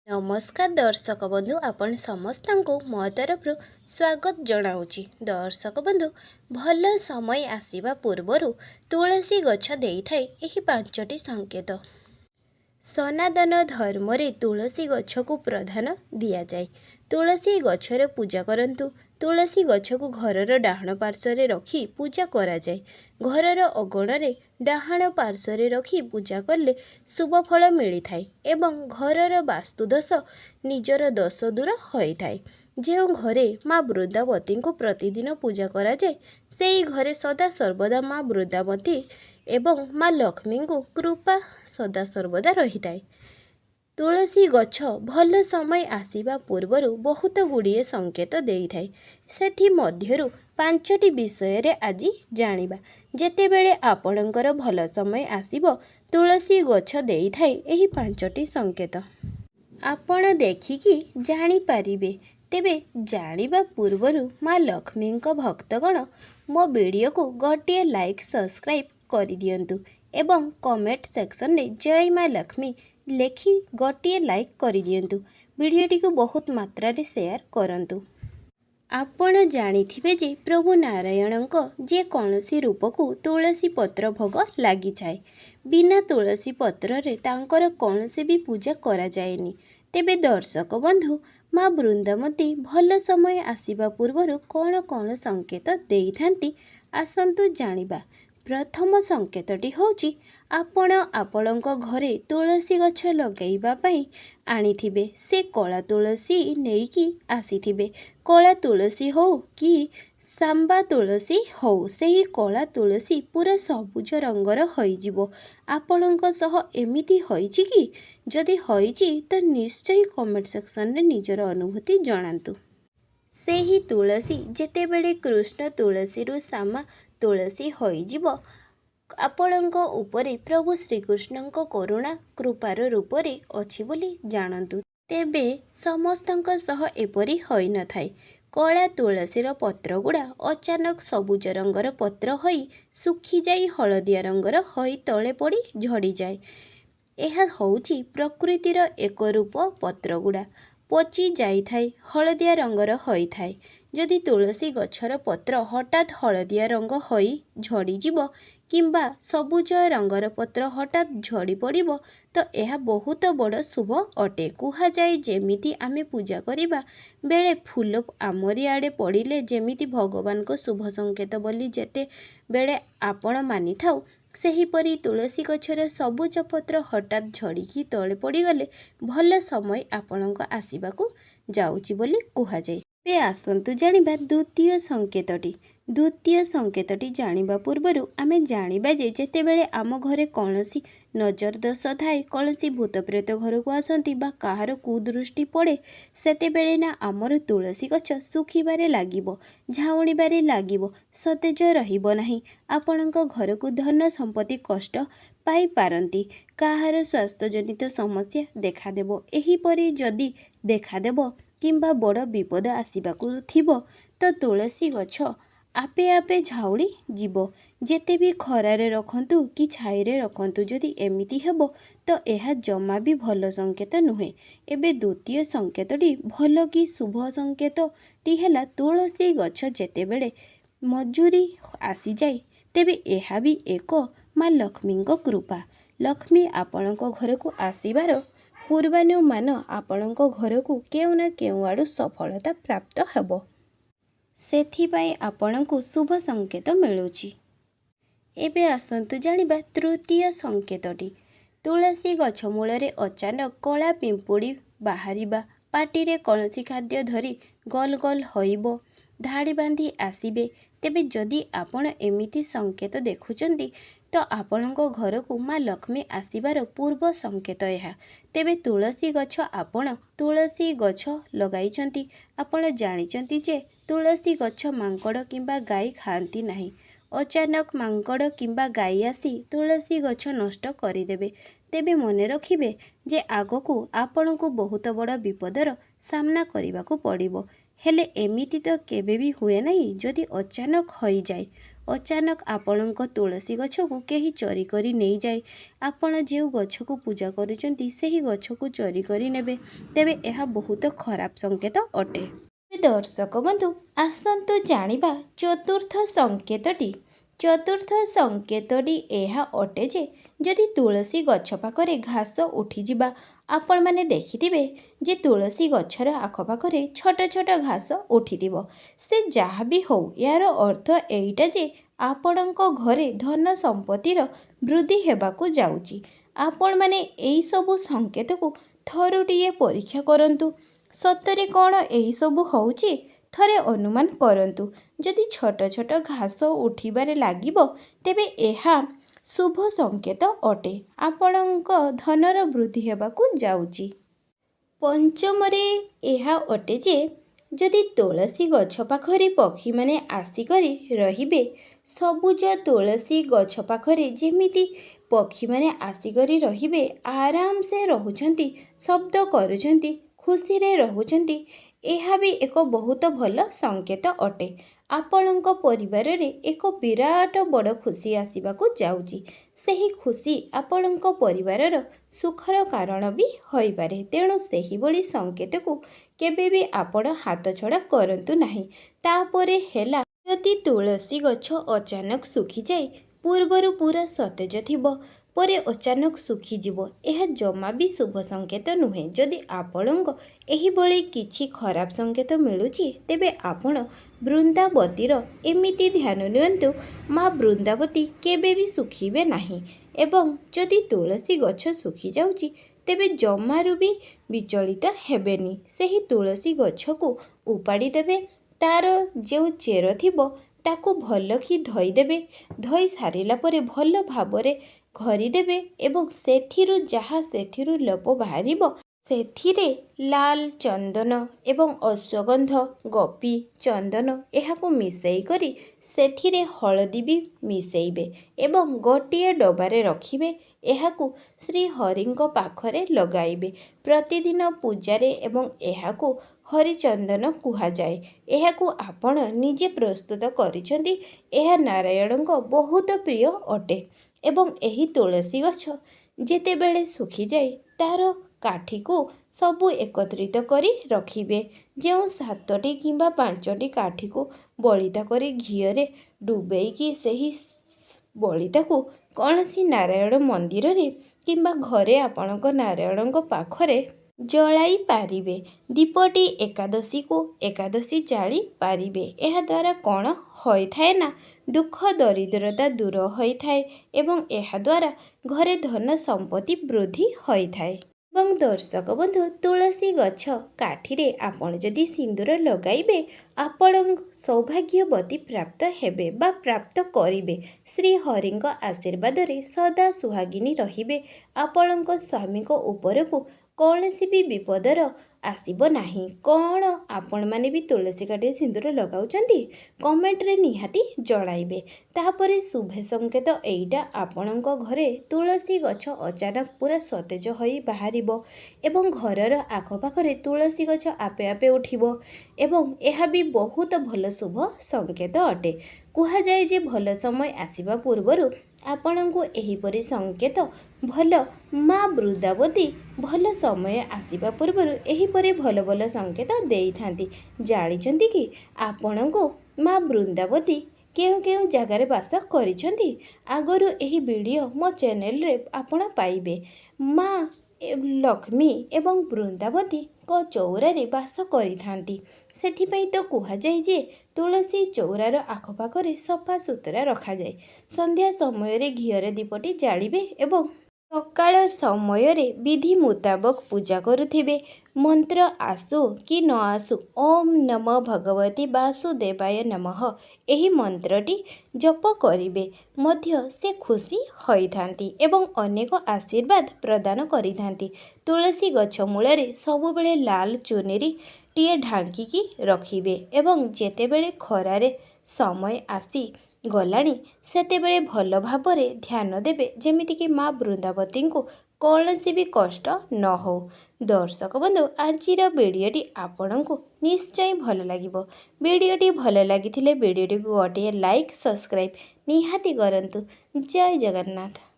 नमस्कार दर्शक बंधु आपण समस्त को मो तरफ स्वागत जनाऊँगी। दर्शक बंधु भल समय आसवा पूर्वर तुलसी गछ देइथाए एही पांचटी संकेत। सनातन धर्म रे तुलसी गछ को प्रधान दिया जाए। तुलसी गछर पूजा करंतु। तुलसी गछ को घरर डाहाण पार्श्व रखी पूजा करा जाए। घरर अगण डाहाण पार्श्व रखी पूजा कले शुभ फल मिलता है एवं घरर वास्तुदोष निजर दोष दूर होता है। जो घरे माँ वृंदावती को प्रतिदिन पूजा करा जाए से घरे सदा सर्वदा माँ वृंदावती एवं माँ लक्ष्मी को कृपा सदा सर्वदा रही है। तुलसी गछ भल समय आसवा पूर्वर बहुत गुड़िए संकेत देइथाए। सेथि मध्यरु पांचटी विषय रे आज जानिबा। जेतेबेले आपणकर भल समय आसीबो तुलसी गछ देइथाए एही पांचटी संकेत आपण देखिकी जानी पारिबे। तेबे जानिबा पूर्वरु माँ लक्ष्मी भक्तगण मो वीडियो को गोटे लाइक सब्सक्राइब कर दियंतु एवं कमेंट सेक्शन रे जय माँ लक्ष्मी लेखि गोटे लाइक कर दियंतु। वीडियोटी को बहुत मात्रा रे शेयर करंतु। आपण जानिथिबे जे प्रभु नारायणक जे कौनसी रूप को तुलसी पत्र भोग लगी जाए। बिना तुलसी पत्र रे तांकर कौनसी भी पूजा करा जाएनी। तेबे दर्शक बंधु माँ वृंदावती भल समय आसीबा पूर्वर कौन कौन संकेत देइथांती आसंतु जानिबा। प्रथम संकेतटी होची आपण आपणक घरे तुलसी गछ लगैबा पई आनिथिबे से कला तुलसी नेइकी आसीथिबे। कला तुलसी हो कि सांबा तुलसी हो सेही कला तुलसी पूरा सबुज रंगर होइजिवो। आपणक सह एमिति होइछि कि जदि होइछि त निश्चय कमेंट सेक्शन रे निजर अनुभूति जणांतु। सेही तुलसी जेतेबेले कृष्ण तुलसी रु श्यामा तुलसी होइजिवो आपणक उपरे प्रभु श्रीकृष्णक करुणा कृपार रूपरे अछि बोली जानतु। तेबे समस्तंक सह एपरी होई न थाए। कला तुलसीर पत्र गुड़ा अचानक सबुज रंगर पत्र होई सुखी जाई हलदिया रंगर होई तले पड़ी झड़ी जाए। यह होउची प्रकृतिर एक रूप। पत्र गुड़ा पची जाई थाए हलदिया रंगर होई थाए। जदि तुलसी गछर पत्र हठात हलदिया रंग होई झड़ी जीवो किंबा सबुज रंगर पत्र हठात झड़ी पड़िबो तो यह बहुत बड़ शुभ अटे। कुहा जाए जेमिति आमे पूजा करिबा बेले फूल आमरी आड़े पड़िले जेमिति भगवान को शुभ संकेत बोली जेते बेले आपण मानि थाउ सेहीपरि तुलसी गछर सबुज पत्र हठात झड़ीकी तले पड़गले भल समय आपणक आसवाक जाउची बोली कुहा जाए। ए आसंतु जानिबा द्वितीय संकेतटी। द्वितीय संकेतटी जानिबा पूर्वर आमे जानिबा जे जेतेबेले आम घरे कौनसी नजर दोष थाए कौनसी भूत प्रेत घर को आसंती बा काहार कुदृष्टि पड़े सेतेबेले ना आमर तुलसी गछ सुखिबारे लागिबो झाउणीबारे लागिबो सतेज रहिबो नाही। आपणक घर को धन संपत्ति कष्ट पाई पारंती। काहार स्वास्थ्यजनित समस्या देखादेबो। एहीपरि जदि देखादेबो किंबा बड़ विपद आसवाक थिबो तो तुलसी गछ आपे आपे झाउड़ी जीवो। जेते भी खरारे रखंतु कि छाईरे रखंतु जदि एमिति हेबो तो यह जमा भी भल संकेत नुहे। एबे द्वितीय संकेतटी भल कि शुभ संकेतटी हेला तुलसी गछ जेतेबेले मजूरी आसी जाए तेबे यह भी एक माँ लक्ष्मी कृपा। लक्ष्मी आपणक घर को आसीबार पूर्वानुमान आपणक घर को केउ ना केउ आड़ू सफलता प्राप्त हेबो। सेथिपाई आपणकु शुभ संकेत मिलुची। एबे आसंतु जानिबा तृतीय संकेतटी। तुलसी गछ मूलरे अचानक कला पिंपुड़ी बाहरिबा पाटिरे कौनसी खाद्य धरी गल गल होइबो धाड़ी बांधी आसीबे तेबे जदि आपण एमिति संकेत देखुचंती तो आपणक घर को माँ लक्ष्मी आसीबार पूर्व संकेत यह। तेबे तुलसी गछ आपण तुलसी गछ लगाइचंती आपण जानिचंती जे तुलसी गछ मांकड़ किंबा गाई खाती नहीं। अचानक मांकड़ किंबा गाई आसी तुलसी गछ नष्ट करिदेबे तेबे मने रखिबे जे आगकू आपण को बहुत बड़ विपदर सामना करने को पड़िबो। हेले एमिति तो केबे भी हुए नहीं जदि अचानक होई जाए। अचानक आपणक तुलसी गछ को कहीं चोरी करी नहीं जाए आपण जो गछ को पूजा करुचंती सही गछ को चोरी करी नेबे तेबे यह बहुत खराब संकेत अटे। दर्शक बंधु आसतु जानिबा चतुर्थ संकेतटी। चतुर्थ संकेतटी यह अटे जे जदि तुलसी गछ पाखरे घास उठिजिबा आपण माने देखिथिबे जे तुलसी गछर आखपाखरे छोट छोट घास उठिथिबो से जहाँ भी हो यार अर्थ एइटा जे आपणको घरे धन संपत्तिर वृद्धि हेबाकू जाउची। आपण माने एई सबु संकेत को थरुटिए परीक्षा करंतु सतरे कौन एई सबु होउची थरे अनुमान करंतु जदि छोट छोट घास उठिबारे लागिबो तेबे एहा शुभ संकेत अटे आपणक धनर वृद्धि हेबाकू जाउची। पंचमरे एहा अटे जे जदि तुलसी गछ पाखरे पक्षी माने आसिकरी रहिबे सबुज तुलसी गछ पाखरे जेमिति पक्षी माने आसिकरी रहिबे आराम से रहुछंती शब्द करुछंती खुशी रे रहुछंती एहा भी एक बहुत भल संकेत अटे। आपणक परिवार रे एक विराट बड़ खुशी आसिबाकू जाउची सेही खुशी आपणक परिवारर सुखर कारण भी होई पारे तेणु सेही बड़ी संकेत को केबे भी आपण हाथ छड़ा करंतु नाही। तापरे हेला यदि तुलसी गछ अचानक सुखी जाए पूर्वरु पूरा सतेज थिबो परे अचानक सुखीजिबो यह जमा भी शुभ संकेत नुहे। जदि आपणक एही बड़ी किछि खराब संकेत मिलुची तेबे आपण वृंदावतीर एमिति ध्यान नियंतु माँ वृंदावती केबे भी सुखीबे नाही एवं जदि तुलसी गछ सुखी जाउची तेबे जमारु भी विचलित हेबेनी। सेही तुलसी गछ को उपाड़ी देबे तार जो चेर थिबो ताकू भल कि धोई देबे धोई सारिला परे भल भाबरे घरी देबे एवं सेथिरु जहा सेथिरु लोप बाहरिबो सेथिरे लाल चंदन एवं अश्वगंध गपी चंदन एहाकू मिसेई करी सेथिरे हलदी भी मिसेइबे एवं गोटिए डबारे रखिबे एहाकू श्री हरिंको पाखरे लगाइबे। प्रतिदिन पूजारे एवं एहाकू हरिचंदन कुहा जाए। एहाकू आपण निजे प्रस्तुत करिसंती एहा नारायणको बहुत प्रिय अटे एवं एही तुलसी गछ जेतेबेले सुखी जाए तार काठी को सबु एकत्रित करी रखिबे जो 7टी किंबा 5टी काठी को बलिता करी घीरे डुबेकी सही बलिता को कौनसी नारायण मंदिर रे किंबा घरे आपणक नारायण पाखरे जलाई पारिबे। दीपटी एकादशी को एकादशी जाली पारिबे। एहा द्वारा कौन होई थाए ना दुख दरिद्रता दूर होई थाए एवं एहा द्वारा घरे धन संपत्ति वृद्धि होई थाए। एवं दर्शक बंधु तुलसी गछ काठीरे आपण जदि सिंदूर लगाइबे आपण सौभाग्यवती प्राप्त हेबे बा प्राप्त करिबे। श्री हरिंक आशीर्वाद रे सदा सुहागिनी रहिबे। आपणक स्वामी को ऊपर को कौनसी भी विपदर आसीबो नाही। कौन आपण माने भी तुलसी काठी सिंदूर लगाउचंती कमेंट रे निहाती जणाइबे। तापरे शुभ संकेत एइटा आपणक घरे तुलसी गछ अचानक पूरा सतेज होई बाहरिबो एवं घरर आखपाखरे तुलसी गछ आपे आपे उठिबो एवं एहा भी बहुत भल शुभ संकेत अटे। कुहा जाए जे भल समय आसीबा पूर्वरु आपणको एहीपरि संकेत भल माँ वृंदावती भल समय आसीबा पूर्वरु एहीपरि भल भल संकेत देई थांती। जानिछंती कि आपणको माँ वृंदावती केउ केउ जगार बास करिछंती आगरु एही वीडियो मो चैनल रे आपण पाइबे। माँ लक्ष्मी एवं वृंदावती को चौरारे बास करि थांती सेथिपई तो कुहा जाए जे तुलसी चौरार आखपाखरे सफा सुतरा रखा जाए। संध्या समय रे घीरे दीपटी जालिबे एवं सकाळ समय रे विधि मुताबक पूजा करुथिबे। मंत्र आसु कि न आसु ओम नमः भगवती वासुदेवाय नमः एही मंत्रटी जप करिबे मध्य से खुशी होई थांती एवं अनेक आशीर्वाद प्रदान करि थांती। तुलसी गछ मूलरे सबुबेले लाल चुनरी टीए ढांकिकी रखिबे एवं जेतेबेले खरारे समय आसी गलाणी सेतेबेले भल भाबरे ध्यान देबे जेमिति कि माँ वृंदावती को କୌଣସି ବି କଷ୍ଟ ନ ହେଉ। ଦର୍ଶକ ବନ୍ଧୁ ଆଜିର ଭିଡ଼ିଓଟି ଆପଣଙ୍କୁ ନିଶ୍ଚୟ ଭଲ ଲାଗିବ। ଭିଡ଼ିଓଟି ଭଲ ଲାଗିଥିଲେ ଭିଡ଼ିଓଟିକୁ ଗୋଟିଏ ଲାଇକ୍ ସବସ୍କ୍ରାଇବ୍ ନିହାତି କରନ୍ତୁ। ଜୟ ଜଗନ୍ନାଥ।